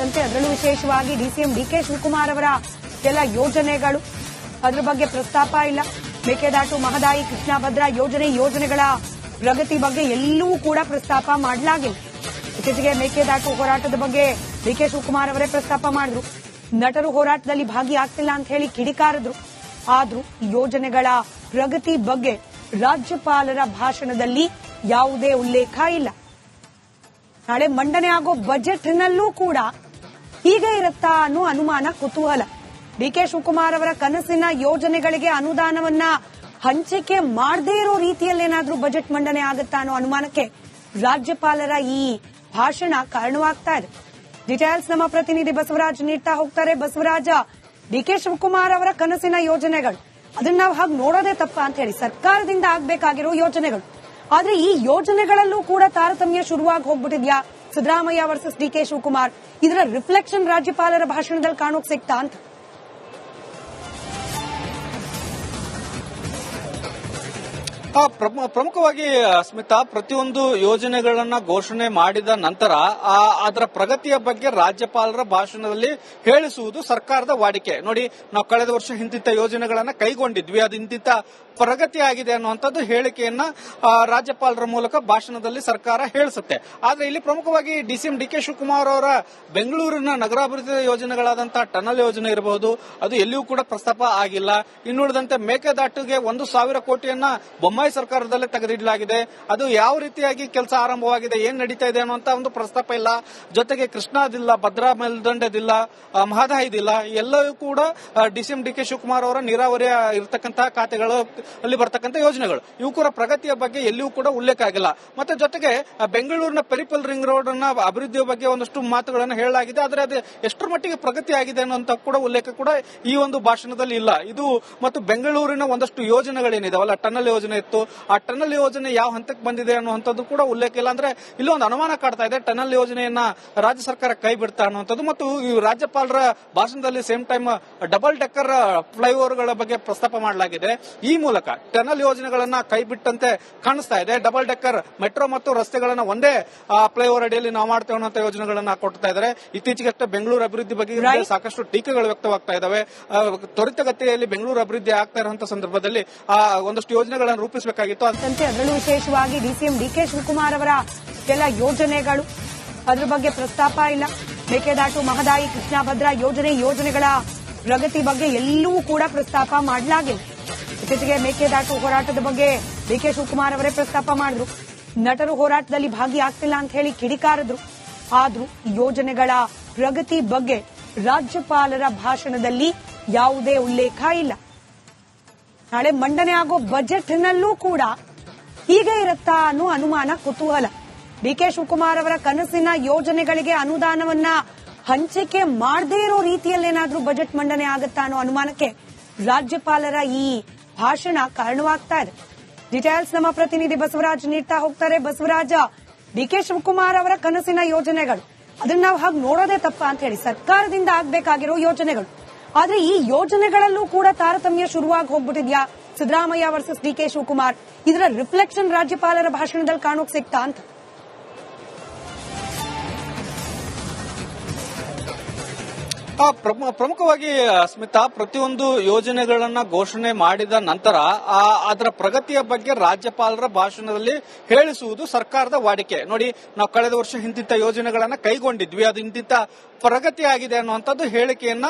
ಸೇರಿದಂತೆ ಅದರಲ್ಲೂ ವಿಶೇಷವಾಗಿ ಡಿಸಿಎಂ ಡಿಕೆ ಶಿವಕುಮಾರ್ ಅವರ ಕೆಲ ಯೋಜನೆಗಳು ಅದರ ಬಗ್ಗೆ ಪ್ರಸ್ತಾಪ ಇಲ್ಲ. ಮೇಕೆದಾಟು, ಮಹದಾಯಿ, ಕೃಷ್ಣಾ ಭದ್ರಾ ಯೋಜನೆಗಳ ಪ್ರಗತಿ ಬಗ್ಗೆ ಎಲ್ಲೂ ಕೂಡ ಪ್ರಸ್ತಾಪ ಮಾಡಲಾಗಿಲ್ಲ. ಇತ್ತೀಚೆಗೆ ಮೇಕೆದಾಟು ಹೋರಾಟದ ಬಗ್ಗೆ ಡಿಕೆ ಶಿವಕುಮಾರ್ ಅವರೇ ಪ್ರಸ್ತಾಪ ಮಾಡಿದ್ರು. ನಟರು ಹೋರಾಟದಲ್ಲಿ ಭಾಗಿಯಾಗ್ತಿಲ್ಲ ಅಂತ ಹೇಳಿ ಕಿಡಿಕಾರಿದ್ರು. ಆದ್ರೂ ಯೋಜನೆಗಳ ಪ್ರಗತಿ ಬಗ್ಗೆ ರಾಜ್ಯಪಾಲರ ಭಾಷಣದಲ್ಲಿ ಯಾವುದೇ ಉಲ್ಲೇಖ ಇಲ್ಲ. ನಾಳೆ ಮಂಡನೆ ಆಗೋ ಬಜೆಟ್ನಲ್ಲೂ ಕೂಡ ಹೀಗೆ ಇರುತ್ತಾ ಅನ್ನೋ ಅನುಮಾನ, ಕುತೂಹಲ. ಡಿಕೆ ಶಿವಕುಮಾರ್ ಅವರ ಕನಸಿನ ಯೋಜನೆಗಳಿಗೆ ಅನುದಾನವನ್ನ ಹಂಚಿಕೆ ಮಾಡದೇ ಇರೋ ರೀತಿಯಲ್ಲೇನಾದ್ರೂ ಬಜೆಟ್ ಮಂಡನೆ ಆಗುತ್ತಾ ಅನ್ನೋ ಅನುಮಾನಕ್ಕೆ ರಾಜ್ಯಪಾಲರ ಈ ಭಾಷಣ ಕಾರಣವಾಗ್ತಾ ಇದೆ. ಡೀಟೇಲ್ಸ್ ನಮ್ಮ ಪ್ರತಿನಿಧಿ ಬಸವರಾಜ್ ನೀಡ್ತಾ ಹೋಗ್ತಾರೆ. ಬಸವರಾಜ, ಡಿಕೆ ಶಿವಕುಮಾರ್ ಅವರ ಕನಸಿನ ಯೋಜನೆಗಳು ಅದನ್ನ ನಾವು ಹಾಗೆ ನೋಡೋದೇ ತಪ್ಪ ಅಂತ ಹೇಳಿ ಸರ್ಕಾರದಿಂದ ಆಗ್ಬೇಕಾಗಿರೋ ಯೋಜನೆಗಳು, ಆದ್ರೆ ಈ ಯೋಜನೆಗಳಲ್ಲೂ ಕೂಡ ತಾರತಮ್ಯ ಶುರುವಾಗಿ ಹೋಗ್ಬಿಟ್ಟಿದ್ಯಾ? ಸಿದ್ದರಾಮಯ್ಯ ವರ್ಸಸ್ ಡಿಕೆ ಶಿವಕುಮಾರ್, ಇದರ ರಿಫ್ಲೆಕ್ಷನ್ ರಾಜ್ಯಪಾಲರ ಭಾಷಣದಲ್ಲಿ ಕಾಣೋಕ್ ಸಿಗ್ತಾ ಅಂತ? ಪ್ರಮುಖವಾಗಿ ಸ್ಮಿತಾ, ಪ್ರತಿಯೊಂದು ಯೋಜನೆಗಳನ್ನ ಘೋಷಣೆ ಮಾಡಿದ ನಂತರ ಅದರ ಪ್ರಗತಿಯ ಬಗ್ಗೆ ರಾಜ್ಯಪಾಲರ ಭಾಷಣದಲ್ಲಿ ಹೇಳಿಸುವುದು ಸರ್ಕಾರದ ವಾಡಿಕೆ. ನೋಡಿ, ನಾವು ಕಳೆದ ವರ್ಷ ಇಂತಿಂತ ಯೋಜನೆಗಳನ್ನ ಕೈಗೊಂಡಿದ್ವಿ, ಅದು ಇಂತಿಂತ ಪ್ರಗತಿ ಆಗಿದೆ ಅನ್ನುವಂಥದ್ದು ಹೇಳಿಕೆಯನ್ನ ರಾಜ್ಯಪಾಲರ ಮೂಲಕ ಭಾಷಣದಲ್ಲಿ ಸರ್ಕಾರ ಹೇಳಿಸುತ್ತೆ. ಆದ್ರೆ ಇಲ್ಲಿ ಪ್ರಮುಖವಾಗಿ ಡಿಸಿಎಂ ಡಿಕೆ ಶಿವಕುಮಾರ್ ಅವರ ಬೆಂಗಳೂರಿನ ನಗರಾಭಿವೃದ್ಧಿ ಯೋಜನೆಗಳಾದಂತಹ ಟನಲ್ ಯೋಜನೆ ಇರಬಹುದು, ಅದು ಎಲ್ಲಿಯೂ ಕೂಡ ಪ್ರಸ್ತಾಪ ಆಗಿಲ್ಲ. ಇನ್ನುಳಿದಂತೆ ಮೇಕೆದಾಟುಗೆ 1,000 ಕೋಟಿಯನ್ನ ಬೊಮ್ಮಾಯಿ ಸರ್ಕಾರದಲ್ಲೇ ತೆಗೆದಿಡಲಾಗಿದೆ. ಅದು ಯಾವ ರೀತಿಯಾಗಿ ಕೆಲಸ ಆರಂಭವಾಗಿದೆ, ಏನ್ ನಡೀತಾ ಇದೆ ಅನ್ನುವಂತ ಒಂದು ಪ್ರಸ್ತಾಪ ಇಲ್ಲ. ಜೊತೆಗೆ ಕೃಷ್ಣಾದಿಲ್ಲ, ಭದ್ರಾ ಮೇಲ್ದಂಡದಿಲ್ಲ, ಮಹದಾಯಿದಿಲ್ಲ, ಎಲ್ಲವೂ ಕೂಡ ಡಿಸಿಎಂ ಡಿಕೆ ಶಿವಕುಮಾರ್ ಅವರ ನೀರಾವರಿ ಇರತಕ್ಕಂತಹ ಖಾತೆಗಳು ಅಲ್ಲಿ ಬರ್ತಕ್ಕಂಥ ಯೋಜನೆಗಳು, ಇವು ಕೂಡ ಪ್ರಗತಿಯ ಬಗ್ಗೆ ಎಲ್ಲಿಯೂ ಕೂಡ ಉಲ್ಲೇಖ ಆಗಿಲ್ಲ. ಮತ್ತೆ ಜೊತೆಗೆ ಬೆಂಗಳೂರಿನ ಪೆರಿಫಲ್ ರಿಂಗ್ ರೋಡ್ ನ ಅಭಿವೃದ್ಧಿಯ ಬಗ್ಗೆ ಒಂದಷ್ಟು ಮಾತುಗಳನ್ನು ಹೇಳಲಾಗಿದೆ, ಆದರೆ ಅದು ಎಷ್ಟರ ಮಟ್ಟಿಗೆ ಪ್ರಗತಿ ಆಗಿದೆ ಅನ್ನುವಂತ ಕೂಡ ಉಲ್ಲೇಖ ಕೂಡ ಈ ಒಂದು ಭಾಷಣದಲ್ಲಿ ಇಲ್ಲ. ಇದು ಮತ್ತು ಬೆಂಗಳೂರಿನ ಒಂದಷ್ಟು ಯೋಜನೆಗಳೇನಿದಾವಲ್ಲ, ಟನಲ್ ಯೋಜನೆ ಇತ್ತು, ಆ ಟನಲ್ ಯೋಜನೆ ಯಾವ ಹಂತಕ್ಕೆ ಬಂದಿದೆ ಅನ್ನುವಂಥದ್ದು ಕೂಡ ಉಲ್ಲೇಖ ಇಲ್ಲ. ಅಂದ್ರೆ ಇಲ್ಲೊಂದು ಅನುಮಾನ ಕಾಡ್ತಾ ಇದೆ, ಟನಲ್ ಯೋಜನೆಯನ್ನ ರಾಜ್ಯ ಸರ್ಕಾರ ಕೈ ಬಿಡ್ತಾ ಅನ್ನುವಂಥದ್ದು. ಮತ್ತು ಈ ರಾಜ್ಯಪಾಲರ ಭಾಷಣದಲ್ಲಿ ಸೇಮ್ ಟೈಮ್ ಡಬಲ್ ಡೆಕ್ಕರ್ ಫ್ಲೈಓವರ್ಗಳ ಬಗ್ಗೆ ಪ್ರಸ್ತಾಪ ಮಾಡಲಾಗಿದೆ. ಈ ಮೂಲಕ ಟನಲ್ ಯೋಜನೆಗಳನ್ನ ಕೈ ಬಿಟ್ಟಂತೆ ಕಾಣಿಸ್ತಾ ಇದೆ. ಡಬಲ್ ಡೆಕ್ಕರ್ ಮೆಟ್ರೋ ಮತ್ತು ರಸ್ತೆಗಳನ್ನ ಒಂದೇ ಫ್ಲೈಓವರ್ ಅಡಿಯಲ್ಲಿ ನಾವು ಮಾಡ್ತೇವೆ ಅನ್ನೋ ಯೋಜನೆಗಳನ್ನ ಕೊಡ್ತಾ ಇದ್ದಾರೆ. ಇತ್ತೀಚೆಗಷ್ಟೇ ಬೆಂಗಳೂರು ಅಭಿವೃದ್ಧಿ ಬಗ್ಗೆ ಸಾಕಷ್ಟು ಟೀಕೆಗಳು ವ್ಯಕ್ತವಾಗ್ತಾ ಇದಾವೆ. ತ್ವರಿತಗತಿಯಲ್ಲಿ ಬೆಂಗಳೂರು ಅಭಿವೃದ್ಧಿ ಆಗ್ತಾ ಇರುವಂತಹ ಸಂದರ್ಭದಲ್ಲಿ ಒಂದಷ್ಟು ಯೋಜನೆಗಳನ್ನು ರೂಪಿಸಬೇಕಾಗಿತ್ತು. ಅದರಲ್ಲೂ ವಿಶೇಷವಾಗಿ ಡಿಸಿಎಂ ಡಿಕೆ ಶಿವಕುಮಾರ್ ಅವರ ಕೆಲ ಯೋಜನೆಗಳು ಅದರ ಬಗ್ಗೆ ಪ್ರಸ್ತಾಪ ಇಲ್ಲ. ಮೇಕೆದಾಟು, ಮಹದಾಯಿ, ಕೃಷ್ಣಾ ಭದ್ರಾ ಯೋಜನೆಗಳ ಪ್ರಗತಿ ಬಗ್ಗೆ ಎಲ್ಲೂ ಕೂಡ ಪ್ರಸ್ತಾಪ ಮಾಡಲಾಗಿಲ್ಲ. ಇತ್ತೀಚೆಗೆ ಮೇಕೆದಾಟು ಹೋರಾಟದ ಬಗ್ಗೆ ಡಿಕೆ ಶಿವಕುಮಾರ್ ಅವರೇ ಪ್ರಸ್ತಾಪ ಮಾಡಿದ್ರು. ನಟರು ಹೋರಾಟದಲ್ಲಿ ಭಾಗಿಯಾಗ್ತಿಲ್ಲ ಅಂತ ಹೇಳಿ ಕಿಡಿಕಾರಿದ್ರು. ಆದ್ರೂ ಯೋಜನೆಗಳ ಪ್ರಗತಿ ಬಗ್ಗೆ ರಾಜ್ಯಪಾಲರ ಭಾಷಣದಲ್ಲಿ ಯಾವುದೇ ಉಲ್ಲೇಖ ಇಲ್ಲ. ನಾಳೆ ಮಂಡನೆ ಆಗೋ ಬಜೆಟ್ನಲ್ಲೂ ಕೂಡ ಹೀಗೆ ಇರುತ್ತಾ ಅನ್ನೋ ಅನುಮಾನ, ಕುತೂಹಲ. ಡಿಕೆ ಶಿವಕುಮಾರ್ ಅವರ ಕನಸಿನ ಯೋಜನೆಗಳಿಗೆ ಅನುದಾನವನ್ನ ಹಂಚಿಕೆ ಮಾಡದೇ ಇರೋ ರೀತಿಯಲ್ಲೇನಾದ್ರೂ ಬಜೆಟ್ ಮಂಡನೆ ಆಗುತ್ತಾ ಅನ್ನೋ ಅನುಮಾನಕ್ಕೆ ರಾಜ್ಯಪಾಲರ ಈ ಭಾಷಣ ಕಾರಣವಾಗ್ತಾ ಇದೆ. ಡೀಟೇಲ್ಸ್ ನಮ್ಮ ಪ್ರತಿನಿಧಿ ಬಸವರಾಜ್ ನೀಡ್ತಾ ಹೋಗ್ತಾರೆ. ಬಸವರಾಜ, ಡಿಕೆ ಶಿವಕುಮಾರ್ ಅವರ ಕನಸಿನ ಯೋಜನೆಗಳು ಅದನ್ನ ನಾವು ಹಾಗೆ ನೋಡೋದೇ ತಪ್ಪ ಅಂತ ಹೇಳಿ ಸರ್ಕಾರದಿಂದ ಆಗ್ಬೇಕಾಗಿರೋ ಯೋಜನೆಗಳು, ಆದ್ರೆ ಈ ಯೋಜನೆಗಳಲ್ಲೂ ಕೂಡ ತಾರತಮ್ಯ ಶುರುವಾಗಿ ಹೋಗ್ಬಿಟ್ಟಿದ್ಯಾ? ಸಿದ್ದರಾಮಯ್ಯ ವರ್ಸಸ್ ಡಿಕೆ ಶಿವಕುಮಾರ್, ಇದರ ರಿಫ್ಲೆಕ್ಷನ್ ರಾಜ್ಯಪಾಲರ ಭಾಷಣದಲ್ಲಿ ಕಾಣೋಕ್ ಸಿಗ್ತಾ ಅಂತ? ಪ್ರಮುಖವಾಗಿ ಸ್ಮಿತಾ, ಪ್ರತಿಯೊಂದು ಯೋಜನೆಗಳನ್ನ ಘೋಷಣೆ ಮಾಡಿದ ನಂತರ ಅದರ ಪ್ರಗತಿಯ ಬಗ್ಗೆ ರಾಜ್ಯಪಾಲರ ಭಾಷಣದಲ್ಲಿ ಹೇಳಿಸುವುದು ಸರ್ಕಾರದ ವಾಡಿಕೆ. ನೋಡಿ, ನಾವು ಕಳೆದ ವರ್ಷ ಇಂತಿಂತ ಯೋಜನೆಗಳನ್ನ ಕೈಗೊಂಡಿದ್ವಿ, ಅದು ಇಂತಿಂತ ಪ್ರಗತಿ ಆಗಿದೆ ಅನ್ನುವಂಥದ್ದು ಹೇಳಿಕೆಯನ್ನ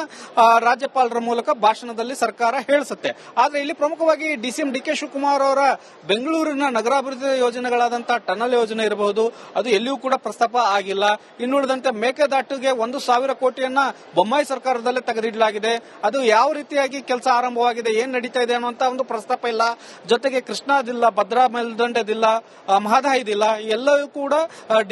ರಾಜ್ಯಪಾಲರ ಮೂಲಕ ಭಾಷಣದಲ್ಲಿ ಸರ್ಕಾರ ಹೇಳಿಸುತ್ತೆ. ಆದ್ರೆ ಇಲ್ಲಿ ಪ್ರಮುಖವಾಗಿ ಡಿಸಿಎಂ ಡಿಕೆ ಶಿವಕುಮಾರ್ ಅವರ ಬೆಂಗಳೂರಿನ ನಗರಾಭಿವೃದ್ಧಿ ಯೋಜನೆಗಳಾದಂತಹ ಟನಲ್ ಯೋಜನೆ ಇರಬಹುದು, ಅದು ಎಲ್ಲಿಯೂ ಕೂಡ ಪ್ರಸ್ತಾಪ ಆಗಿಲ್ಲ. ಇನ್ನುಳಿದಂತೆ ಮೇಕೆದಾಟುಗೆ 1,000 ಕೋಟಿಯನ್ನ ಬೊಮ್ಮಾಯಿ ಸರ್ಕಾರದಲ್ಲೇ ತೆಗೆದಿಡಲಾಗಿದೆ. ಅದು ಯಾವ ರೀತಿಯಾಗಿ ಕೆಲಸ ಆರಂಭವಾಗಿದೆ, ಏನ್ ನಡೀತಾ ಇದೆ ಅನ್ನುವಂತ ಒಂದು ಪ್ರಸ್ತಾಪ ಇಲ್ಲ. ಜೊತೆಗೆ ಕೃಷ್ಣಾದಿಲ್ಲ, ಭದ್ರಾ ಮೇಲ್ದಂಡದಿಲ್ಲ, ಮಹದಾಯಿದಿಲ್ಲ, ಎಲ್ಲವೂ ಕೂಡ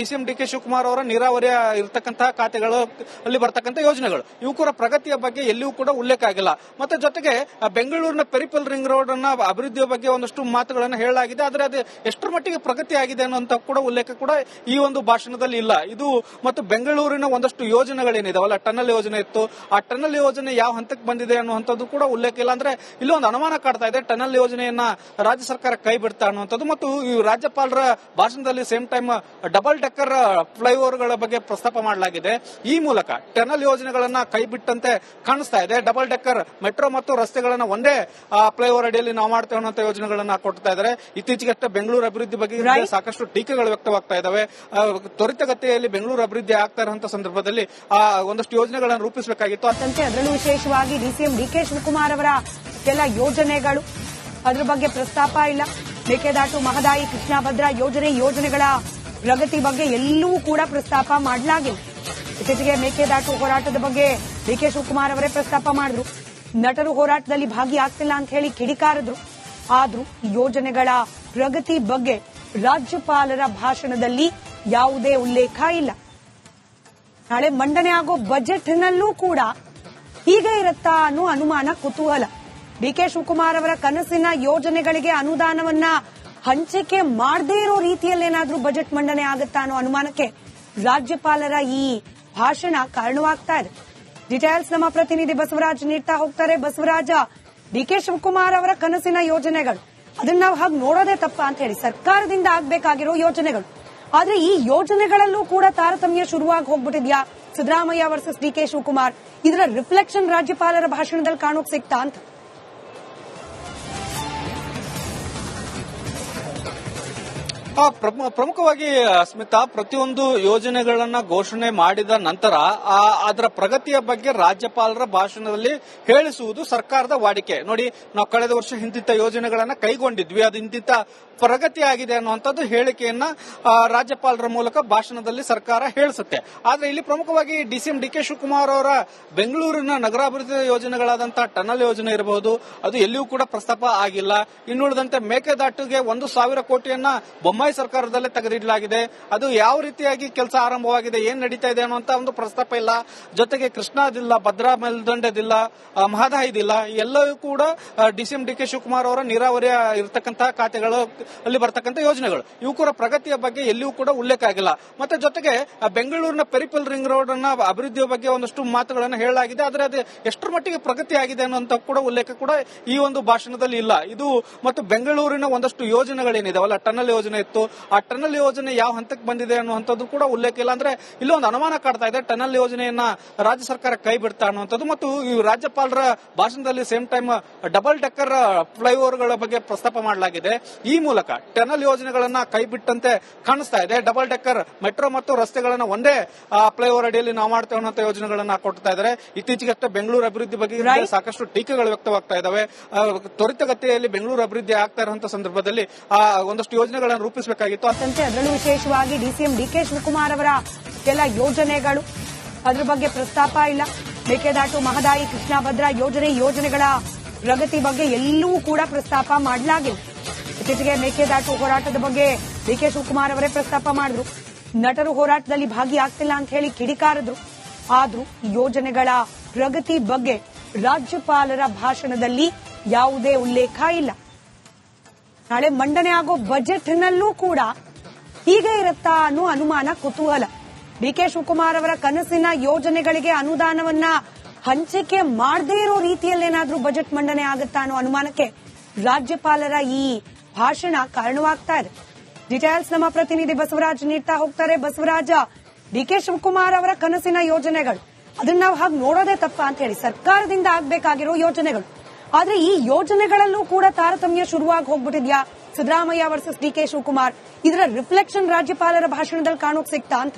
ಡಿಸಿಎಂ ಡಿಕೆ ಶಿವಕುಮಾರ್ ಅವರ ನೀರಾವರಿ ಇರತಕ್ಕಂತಹ ಖಾತೆಗಳು ಅಲ್ಲಿ ಬರ್ತಕ್ಕಂಥ ಯೋಜನೆಗಳು, ಇವು ಕೂಡ ಪ್ರಗತಿಯ ಬಗ್ಗೆ ಎಲ್ಲಿಯೂ ಕೂಡ ಉಲ್ಲೇಖ ಆಗಿಲ್ಲ. ಮತ್ತೆ ಜೊತೆಗೆ ಬೆಂಗಳೂರಿನ ಪೆರಿಫಲ್ ರಿಂಗ್ ರೋಡ್ ನ ಅಭಿವೃದ್ಧಿಯ ಬಗ್ಗೆ ಒಂದಷ್ಟು ಮಾತುಗಳನ್ನು ಹೇಳಲಾಗಿದೆ, ಆದರೆ ಅದು ಎಷ್ಟರ ಮಟ್ಟಿಗೆ ಪ್ರಗತಿ ಆಗಿದೆ ಅನ್ನುವಂತ ಕೂಡ ಉಲ್ಲೇಖ ಕೂಡ ಈ ಒಂದು ಭಾಷಣದಲ್ಲಿ ಇಲ್ಲ. ಇದು ಮತ್ತು ಬೆಂಗಳೂರಿನ ಒಂದಷ್ಟು ಯೋಜನೆಗಳೇನಿದಾವಲ್ಲ, ಟನಲ್ ಯೋಜನೆ ಇತ್ತು, ಆ ಟನಲ್ ಯೋಜನೆ ಯಾವ ಹಂತಕ್ಕೆ ಬಂದಿದೆ ಅನ್ನುವಂಥದ್ದು ಕೂಡ ಉಲ್ಲೇಖ ಇಲ್ಲ. ಅಂದ್ರೆ ಇಲ್ಲೊಂದು ಅನುಮಾನ ಕಾಡ್ತಾ ಇದೆ, ಟನಲ್ ಯೋಜನೆಯನ್ನ ರಾಜ್ಯ ಸರ್ಕಾರ ಕೈ ಬಿಡ್ತಾ ಅನ್ನುವಂಥದ್ದು. ಮತ್ತು ಈ ರಾಜ್ಯಪಾಲರ ಭಾಷಣದಲ್ಲಿ ಸೇಮ್ ಟೈಮ್ ಡಬಲ್ ಡೆಕ್ಕರ್ ಫ್ಲೈಓವರ್ಗಳ ಬಗ್ಗೆ ಪ್ರಸ್ತಾಪ ಮಾಡಲಾಗಿದೆ. ಈ ಮೂಲಕ ಮೂಲಕ ಟನಲ್ ಯೋಜನೆಗಳನ್ನ ಕೈಬಿಟ್ಟಂತೆ ಕಾಣಿಸ್ತಾ ಇದೆ. ಡಬಲ್ ಡೆಕ್ಕರ್ ಮೆಟ್ರೋ ಮತ್ತು ರಸ್ತೆಗಳನ್ನ ಒಂದೇ ಫ್ಲೈಓವರ್ ಅಡಿಯಲ್ಲಿ ನಾವು ಮಾಡ್ತೇವೆ ಅನ್ನೋ ಯೋಜನೆಗಳನ್ನ ಕೊಡ್ತಾ ಇದ್ದಾರೆ. ಇತ್ತೀಚೆಗಷ್ಟೇ ಬೆಂಗಳೂರು ಅಭಿವೃದ್ಧಿ ಬಗ್ಗೆ ಸಾಕಷ್ಟು ಟೀಕೆಗಳು ವ್ಯಕ್ತವಾಗ್ತಾ ಇದಾವೆ. ತ್ವರಿತಗತಿಯಲ್ಲಿ ಬೆಂಗಳೂರು ಅಭಿವೃದ್ಧಿ ಆಗ್ತಾ ಇರುವಂತಹ ಸಂದರ್ಭದಲ್ಲಿ ಒಂದಷ್ಟು ಯೋಜನೆಗಳನ್ನು ರೂಪಿಸಬೇಕಾಗಿತ್ತು. ಅದರಲ್ಲೂ ವಿಶೇಷವಾಗಿ ಡಿಸಿಎಂ ಡಿಕೆ ಶಿವಕುಮಾರ್ ಅವರ ಕೆಲ ಯೋಜನೆಗಳು, ಅದ್ರ ಬಗ್ಗೆ ಪ್ರಸ್ತಾಪ ಇಲ್ಲ. ಮೇಕೆದಾಟು, ಮಹದಾಯಿ, ಕೃಷ್ಣಾ ಭದ್ರಾ ಯೋಜನೆಗಳ ಪ್ರಗತಿ ಬಗ್ಗೆ ಎಲ್ಲೂ ಕೂಡ ಪ್ರಸ್ತಾಪ ಮಾಡಲಾಗಿಲ್ಲ. ಇತ್ತೀಚೆಗೆ ಮೇಕೆದಾಟು ಹೋರಾಟದ ಬಗ್ಗೆ ಡಿಕೆ ಶಿವಕುಮಾರ್ ಅವರೇ ಪ್ರಸ್ತಾಪ ಮಾಡಿದ್ರು. ನಟರು ಹೋರಾಟದಲ್ಲಿ ಭಾಗಿಯಾಗ್ತಿಲ್ಲ ಅಂತ ಹೇಳಿ ಕಿಡಿಕಾರಿದ್ರು. ಆದ್ರೂ ಯೋಜನೆಗಳ ಪ್ರಗತಿ ಬಗ್ಗೆ ರಾಜ್ಯಪಾಲರ ಭಾಷಣದಲ್ಲಿ ಯಾವುದೇ ಉಲ್ಲೇಖ ಇಲ್ಲ. ನಾಳೆ ಮಂಡನೆ ಆಗೋ ಬಜೆಟ್ನಲ್ಲೂ ಕೂಡ ಹೀಗೆ ಇರುತ್ತಾ ಅನ್ನೋ ಅನುಮಾನ, ಕುತೂಹಲ. ಡಿಕೆ ಶಿವಕುಮಾರ್ ಅವರ ಕನಸಿನ ಯೋಜನೆಗಳಿಗೆ ಅನುದಾನವನ್ನ ಹಂಚಿಕೆ ಮಾಡದೇ ಇರೋ ರೀತಿಯಲ್ಲಿ ಏನಾದ್ರೂ ಬಜೆಟ್ ಮಂಡನೆ ಆಗುತ್ತಾ ಅನ್ನೋ ಅನುಮಾನಕ್ಕೆ ರಾಜ್ಯಪಾಲರ ಈ ಭಾಷಣ ಕಾರಣವಾಗ್ತಾ ಇದೆ. ಡೀಟೇಲ್ಸ್ ನಮ್ಮ ಪ್ರತಿನಿಧಿ ಬಸವರಾಜ್ ನೀಡ್ತಾ ಹೋಗ್ತಾರೆ. ಬಸವರಾಜ, ಡಿಕೆ ಶಿವಕುಮಾರ್ ಅವರ ಕನಸಿನ ಯೋಜನೆಗಳು, ಅದನ್ನ ನಾವು ಹಾಗೆ ನೋಡೋದೇ ತಪ್ಪ ಅಂತ ಹೇಳಿ ಸರ್ಕಾರದಿಂದ ಆಗ್ಬೇಕಾಗಿರೋ ಯೋಜನೆಗಳು, ಆದ್ರೆ ಈ ಯೋಜನೆಗಳಲ್ಲೂ ಕೂಡ ತಾರತಮ್ಯ ಶುರುವಾಗಿ ಹೋಗ್ಬಿಟ್ಟಿದ್ಯಾ? ಸಿದ್ದರಾಮಯ್ಯ ವರ್ಸಸ್ ಡಿಕೆ ಶಿವಕುಮಾರ್, ಇದರ ರಿಫ್ಲೆಕ್ಷನ್ ರಾಜ್ಯಪಾಲರ ಭಾಷಣದಲ್ಲಿ ಕಾಣೋಕ್ ಸಿಗ್ತಾ ಅಂತ? ಪ್ರಮುಖವಾಗಿ ಸ್ಮಿತಾ, ಪ್ರತಿಯೊಂದು ಯೋಜನೆಗಳನ್ನ ಘೋಷಣೆ ಮಾಡಿದ ನಂತರ ಅದರ ಪ್ರಗತಿಯ ಬಗ್ಗೆ ರಾಜ್ಯಪಾಲರ ಭಾಷಣದಲ್ಲಿ ಹೇಳಿಸುವುದು ಸರ್ಕಾರದ ವಾಡಿಕೆ. ನೋಡಿ, ನಾವು ಕಳೆದ ವರ್ಷ ಇಂತಿಂತ ಯೋಜನೆಗಳನ್ನ ಕೈಗೊಂಡಿದ್ವಿ, ಅದು ಇಂತಿಂತ ಪ್ರಗತಿ ಆಗಿದೆ ಅನ್ನುವಂಥದ್ದು ಹೇಳಿಕೆಯನ್ನ ರಾಜ್ಯಪಾಲರ ಮೂಲಕ ಭಾಷಣದಲ್ಲಿ ಸರ್ಕಾರ ಹೇಳಿಸುತ್ತೆ. ಆದ್ರೆ ಇಲ್ಲಿ ಪ್ರಮುಖವಾಗಿ ಡಿಸಿಎಂ ಡಿಕೆ ಶಿವಕುಮಾರ್ ಅವರ ಬೆಂಗಳೂರಿನ ನಗರಾಭಿವೃದ್ಧಿ ಯೋಜನೆಗಳಾದಂತಹ ಟನಲ್ ಯೋಜನೆ ಇರಬಹುದು, ಅದು ಎಲ್ಲಿಯೂ ಕೂಡ ಪ್ರಸ್ತಾಪ ಆಗಿಲ್ಲ. ಇನ್ನುಳಿದಂತೆ ಮೇಕೆದಾಟುಗೆ 1,000 ಕೋಟಿಯನ್ನ ಬೊಮ್ಮಾಯಿ ಸರ್ಕಾರದಲ್ಲೇ ತೆಗೆದಿಡಲಾಗಿದೆ. ಅದು ಯಾವ ರೀತಿಯಾಗಿ ಕೆಲಸ ಆರಂಭವಾಗಿದೆ, ಏನ್ ನಡೀತಾ ಇದೆ ಅನ್ನುವಂತ ಒಂದು ಪ್ರಸ್ತಾಪ ಇಲ್ಲ. ಜೊತೆಗೆ ಕೃಷ್ಣಾದಿಲ್ಲ, ಭದ್ರಾ ಮೇಲ್ದಂಡದಿಲ್ಲ, ಮಹದಾಯಿದಿಲ್ಲ, ಎಲ್ಲವೂ ಕೂಡ ಡಿಸಿಎಂ ಡಿಕೆ ಶಿವಕುಮಾರ್ ಅವರ ನೀರಾವರಿಯ ಇರತಕ್ಕಂತಹ ಖಾತೆಗಳು ಅಲ್ಲಿ ಬರ್ತಕ್ಕಂಥ ಯೋಜನೆಗಳು, ಇವು ಕೂಡ ಪ್ರಗತಿಯ ಬಗ್ಗೆ ಎಲ್ಲಿಯೂ ಕೂಡ ಉಲ್ಲೇಖ ಆಗಿಲ್ಲ. ಮತ್ತೆ ಜೊತೆಗೆ ಬೆಂಗಳೂರಿನ ಪೆರಿಫಲ್ ರಿಂಗ್ ರೋಡ್ ಅನ್ನ ಅಭಿವೃದ್ಧಿಯ ಬಗ್ಗೆ ಒಂದಷ್ಟು ಮಾತುಗಳನ್ನು ಹೇಳಲಾಗಿದೆ, ಆದರೆ ಅದು ಎಷ್ಟರ ಮಟ್ಟಿಗೆ ಪ್ರಗತಿ ಆಗಿದೆ ಅನ್ನುವಂತ ಕೂಡ ಉಲ್ಲೇಖ ಕೂಡ ಈ ಒಂದು ಭಾಷಣದಲ್ಲಿ ಇಲ್ಲ. ಇದು ಮತ್ತು ಬೆಂಗಳೂರಿನ ಒಂದಷ್ಟು ಯೋಜನೆಗಳೇನಿದಾವಲ್ಲ, ಟನಲ್ ಯೋಜನೆ ಇತ್ತು, ಆ ಟನಲ್ ಯೋಜನೆ ಯಾವ ಹಂತಕ್ಕೆ ಬಂದಿದೆ ಅನ್ನುವಂಥದ್ದು ಕೂಡ ಉಲ್ಲೇಖ ಇಲ್ಲ. ಅಂದ್ರೆ ಇಲ್ಲಿ ಒಂದು ಅನುಮಾನ ಕಾಡ್ತಾ ಇದೆ, ಟನಲ್ ಯೋಜನೆಯನ್ನ ರಾಜ್ಯ ಸರ್ಕಾರ ಕೈ ಬಿಡ್ತಾ ಅನ್ನುವಂಥದ್ದು. ಮತ್ತು ಈ ರಾಜ್ಯಪಾಲರ ಭಾಷಣದಲ್ಲಿ ಸೇಮ್ ಟೈಮ್ ಡಬಲ್ ಡೆಕ್ಕರ್ ಫ್ಲೈಓವರ್ಗಳ ಬಗ್ಗೆ ಪ್ರಸ್ತಾಪ ಮಾಡಲಾಗಿದೆ. ಈ ಮೂಲಕ ಟನಲ್ ಯೋಜನೆಗಳನ್ನ ಕೈಬಿಟ್ಟಂತೆ ಕಾಣಿಸ್ತಾ ಇದೆ. ಡಬಲ್ ಡೆಕ್ಕರ್ ಮೆಟ್ರೋ ಮತ್ತು ರಸ್ತೆಗಳನ್ನ ಒಂದೇ ಫ್ಲೈಓವರ್ ಅಡಿಯಲ್ಲಿ ನಾವು ಮಾಡ್ತೇವೆ ಅನ್ನೋ ಯೋಜನೆಗಳನ್ನ ಕೊಡ್ತಾ ಇದ್ದಾರೆ. ಇತ್ತೀಚೆಗಷ್ಟೇ ಬೆಂಗಳೂರು ಅಭಿವೃದ್ಧಿ ಬಗ್ಗೆ ಸಾಕಷ್ಟು ಟೀಕೆಗಳು ವ್ಯಕ್ತವಾಗ್ತಾ ಇದಾವೆ. ತ್ವರಿತಗತಿಯಲ್ಲಿ ಬೆಂಗಳೂರು ಅಭಿವೃದ್ಧಿ ಆಗ್ತಾ ಇರುವಂತಹ ಸಂದರ್ಭದಲ್ಲಿ ಒಂದಷ್ಟು ಯೋಜನೆಗಳನ್ನು ರೂಪಿಸಬೇಕಾಗಿತ್ತು. ಅದರಲ್ಲೂ ವಿಶೇಷವಾಗಿ ಡಿಸಿಎಂ ಡಿಕೆ ಶಿವಕುಮಾರ್ ಅವರ ಕೆಲ ಯೋಜನೆಗಳು, ಅದ್ರ ಬಗ್ಗೆ ಪ್ರಸ್ತಾಪ ಇಲ್ಲ. ಮೇಕೆದಾಟು, ಮಹದಾಯಿ, ಕೃಷ್ಣಾ ಭದ್ರಾ ಯೋಜನೆಗಳ ಪ್ರಗತಿ ಬಗ್ಗೆ ಎಲ್ಲೂ ಕೂಡ ಪ್ರಸ್ತಾಪ ಮಾಡಲಾಗಿಲ್ಲ. ಇತ್ತೀಚೆಗೆ ಮೇಕೆದಾಟು ಹೋರಾಟದ ಬಗ್ಗೆ ಡಿಕೆ ಶಿವಕುಮಾರ್ ಅವರೇ ಪ್ರಸ್ತಾಪ ಮಾಡಿದ್ರು. ನಟರು ಹೋರಾಟದಲ್ಲಿ ಭಾಗಿಯಾಗ್ತಿಲ್ಲ ಅಂತ ಹೇಳಿ ಕಿಡಿಕಾರಿದ್ರು. ಆದ್ರೂ ಯೋಜನೆಗಳ ಪ್ರಗತಿ ಬಗ್ಗೆ ರಾಜ್ಯಪಾಲರ ಭಾಷಣದಲ್ಲಿ ಯಾವುದೇ ಉಲ್ಲೇಖ ಇಲ್ಲ. ನಾಳೆ ಮಂಡನೆ ಆಗೋ ಬಜೆಟ್ನಲ್ಲೂ ಕೂಡ ಹೀಗೆ ಇರುತ್ತಾ ಅನ್ನೋ ಅನುಮಾನ, ಕುತೂಹಲ. ಡಿಕೆ ಶಿವಕುಮಾರ್ ಅವರ ಕನಸಿನ ಯೋಜನೆಗಳಿಗೆ ಅನುದಾನವನ್ನ ಹಂಚಿಕೆ ಮಾಡದೇ ಇರೋ ರೀತಿಯಲ್ಲಿ ಏನಾದ್ರೂ ಬಜೆಟ್ ಮಂಡನೆ ಆಗುತ್ತಾ ಅನ್ನೋ ಅನುಮಾನಕ್ಕೆ ರಾಜ್ಯಪಾಲರ ಈ ಭಾಷಣ ಕಾರಣವಾಗ್ತಾ ಇದೆ. ಡೀಟೇಲ್ಸ್ ನಮ್ಮ ಪ್ರತಿನಿಧಿ ಬಸವರಾಜ್ ನೀಡ್ತಾ ಹೋಗ್ತಾರೆ. ಬಸವರಾಜ, ಡಿಕೆ ಶಿವಕುಮಾರ್ ಅವರ ಕನಸಿನ ಯೋಜನೆಗಳು, ಅದನ್ನ ನಾವು ಹಾಗೆ ನೋಡೋದೇ ತಪ್ಪ ಅಂತ ಹೇಳಿ ಸರ್ಕಾರದಿಂದ ಆಗ್ಬೇಕಾಗಿರೋ ಯೋಜನೆಗಳು, ಆದ್ರೆ ಈ ಯೋಜನೆಗಳಲ್ಲೂ ಕೂಡ ತಾರತಮ್ಯ ಶುರುವಾಗಿ ಹೋಗ್ಬಿಟ್ಟಿದ್ಯಾ? ಸಿದ್ದರಾಮಯ್ಯ ವರ್ಸಸ್ ಡಿಕೆ ಶಿವಕುಮಾರ್, ಇದರ ರಿಫ್ಲೆಕ್ಷನ್ ರಾಜ್ಯಪಾಲರ ಭಾಷಣದಲ್ಲಿ ಕಾಣೋಕ್ ಸಿಗ್ತಾ ಅಂತ?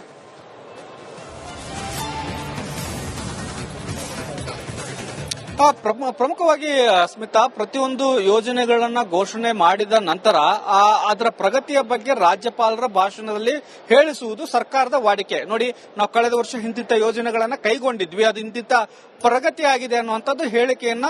ಪ್ರಮುಖವಾಗಿ ಸ್ಮಿತಾ, ಪ್ರತಿಯೊಂದು ಯೋಜನೆಗಳನ್ನ ಘೋಷಣೆ ಮಾಡಿದ ನಂತರ ಅದರ ಪ್ರಗತಿಯ ಬಗ್ಗೆ ರಾಜ್ಯಪಾಲರ ಭಾಷಣದಲ್ಲಿ ಹೇಳಿಸುವುದು ಸರ್ಕಾರದ ವಾಡಿಕೆ. ನೋಡಿ, ನಾವು ಕಳೆದ ವರ್ಷ ಇಂತಿಂತ ಯೋಜನೆಗಳನ್ನ ಕೈಗೊಂಡಿದ್ವಿ, ಅದು ಇಂತಿಂತ ಪ್ರಗತಿ ಆಗಿದೆ ಅನ್ನುವಂಥದ್ದು ಹೇಳಿಕೆಯನ್ನ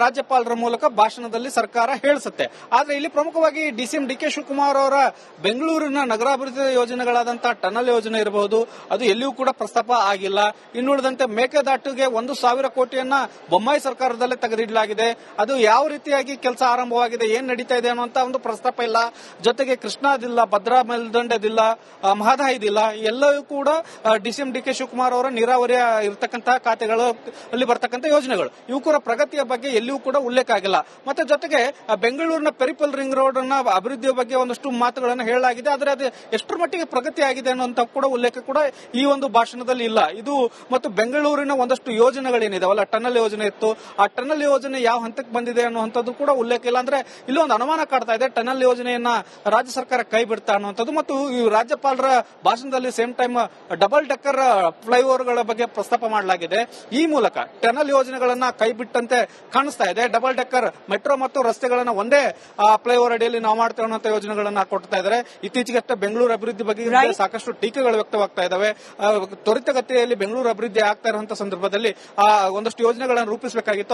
ರಾಜ್ಯಪಾಲರ ಮೂಲಕ ಭಾಷಣದಲ್ಲಿ ಸರ್ಕಾರ ಹೇಳಿಸುತ್ತೆ. ಆದ್ರೆ ಇಲ್ಲಿ ಪ್ರಮುಖವಾಗಿ ಡಿಸಿಎಂ ಡಿಕೆ ಶಿವಕುಮಾರ್ ಅವರ ಬೆಂಗಳೂರಿನ ನಗರಾಭಿವೃದ್ಧಿ ಯೋಜನೆಗಳಾದಂತಹ ಟನಲ್ ಯೋಜನೆ ಇರಬಹುದು, ಅದು ಎಲ್ಲಿಯೂ ಕೂಡ ಪ್ರಸ್ತಾಪ ಆಗಿಲ್ಲ. ಇನ್ನುಳಿದಂತೆ ಮೇಕೆದಾಟುಗೆ 1,000 ಕೋಟಿಯನ್ನ ಬೊಮ್ಮಾಯಿ ಬೊಮ್ಮಾಯಿ ಸರ್ಕಾರದಲ್ಲೇ ತೆಗೆದಿಡಲಾಗಿದೆ. ಅದು ಯಾವ ರೀತಿಯಾಗಿ ಕೆಲಸ ಆರಂಭವಾಗಿದೆ, ಏನ್ ನಡೀತಾ ಇದೆ ಅನ್ನುವಂತ ಒಂದು ಪ್ರಸ್ತಾಪ ಇಲ್ಲ. ಜೊತೆಗೆ ಕೃಷ್ಣಾದಿಲ್ಲ, ಭದ್ರಾ ಮೇಲ್ದಂಡದಿಲ್ಲ, ಮಹದಾಯಿದಿಲ್ಲ, ಎಲ್ಲವೂ ಕೂಡ ಡಿಸಿಎಂ ಡಿಕೆ ಶಿವಕುಮಾರ್ ಅವರ ನೀರಾವರಿಯ ಇರತಕ್ಕಂತಹ ಖಾತೆಗಳು ಅಲ್ಲಿ ಬರ್ತಕ್ಕಂಥ ಯೋಜನೆಗಳು, ಇವು ಕೂಡ ಪ್ರಗತಿಯ ಬಗ್ಗೆ ಎಲ್ಲಿಯೂ ಕೂಡ ಉಲ್ಲೇಖ ಆಗಿಲ್ಲ. ಮತ್ತೆ ಜೊತೆಗೆ ಬೆಂಗಳೂರಿನ ಪೆರಿಫಲ್ ರಿಂಗ್ ರೋಡ್ ಅನ್ನ ಅಭಿವೃದ್ಧಿಯ ಬಗ್ಗೆ ಒಂದಷ್ಟು ಮಾತುಗಳನ್ನು ಹೇಳಲಾಗಿದೆ. ಆದರೆ ಅದು ಎಷ್ಟರ ಮಟ್ಟಿಗೆ ಪ್ರಗತಿ ಆಗಿದೆ ಅನ್ನುವಂತ ಕೂಡ ಉಲ್ಲೇಖ ಕೂಡ ಈ ಒಂದು ಭಾಷಣದಲ್ಲಿ ಇಲ್ಲ. ಇದು ಮತ್ತು ಬೆಂಗಳೂರಿನ ಒಂದಷ್ಟು ಯೋಜನೆಗಳೇನಿದಾವಲ್ಲ, ಟನಲ್ ಯೋಜನೆ ಇತ್ತು, ಆ ಟನಲ್ ಯೋಜನೆ ಯಾವ ಹಂತಕ್ಕೆ ಬಂದಿದೆ ಅನ್ನುವಂಥದ್ದು ಕೂಡ ಉಲ್ಲೇಖ ಇಲ್ಲ. ಅಂದ್ರೆ ಇಲ್ಲಿ ಒಂದು ಅನುಮಾನ ಕಾಡ್ತಾ ಇದೆ, ಟನಲ್ ಯೋಜನೆಯನ್ನ ರಾಜ್ಯ ಸರ್ಕಾರ ಕೈ ಬಿಡ್ತಾ ಅನ್ನುವಂಥದ್ದು. ಮತ್ತು ಈ ರಾಜ್ಯಪಾಲರ ಭಾಷಣದಲ್ಲಿ same time double decker flyover ಗಳ ಬಗ್ಗೆ ಪ್ರಸ್ತಾಪ ಮಾಡಲಾಗಿದೆ. ಈ ಮೂಲಕ ಟನಲ್ ಯೋಜನೆಗಳನ್ನ ಕೈ ಬಿಟ್ಟಂತೆ ಕಾಣಿಸ್ತಾ ಇದೆ. ಡಬಲ್ ಡೆಕ್ಕರ್ ಮೆಟ್ರೋ ಮತ್ತು ರಸ್ತೆಗಳನ್ನ ಒಂದೇ ಫ್ಲೈಓವರ್ ಅಡಿಯಲ್ಲಿ ನಾವು ಮಾಡ್ತೇವೆ ಅನ್ನೋ ಯೋಜನೆಗಳನ್ನ ಕೊಡ್ತಾ ಇದ್ದಾರೆ. ಇತ್ತೀಚೆಗಷ್ಟೇ ಬೆಂಗಳೂರು ಅಭಿವೃದ್ಧಿ ಬಗ್ಗೆ ಸಾಕಷ್ಟು ಟೀಕೆಗಳು ವ್ಯಕ್ತವಾಗ್ತಾ ಇದಾವೆ. ತ್ವರಿತಗತಿಯಲ್ಲಿ ಬೆಂಗಳೂರು ಅಭಿವೃದ್ಧಿ ಆಗ್ತಾ ಇರುವಂತಹ ಸಂದರ್ಭದಲ್ಲಿ ಒಂದಷ್ಟು ಯೋಜನೆಗಳನ್ನು ರೂಪಿಸಬೇಕಾಗಿತ್ತು.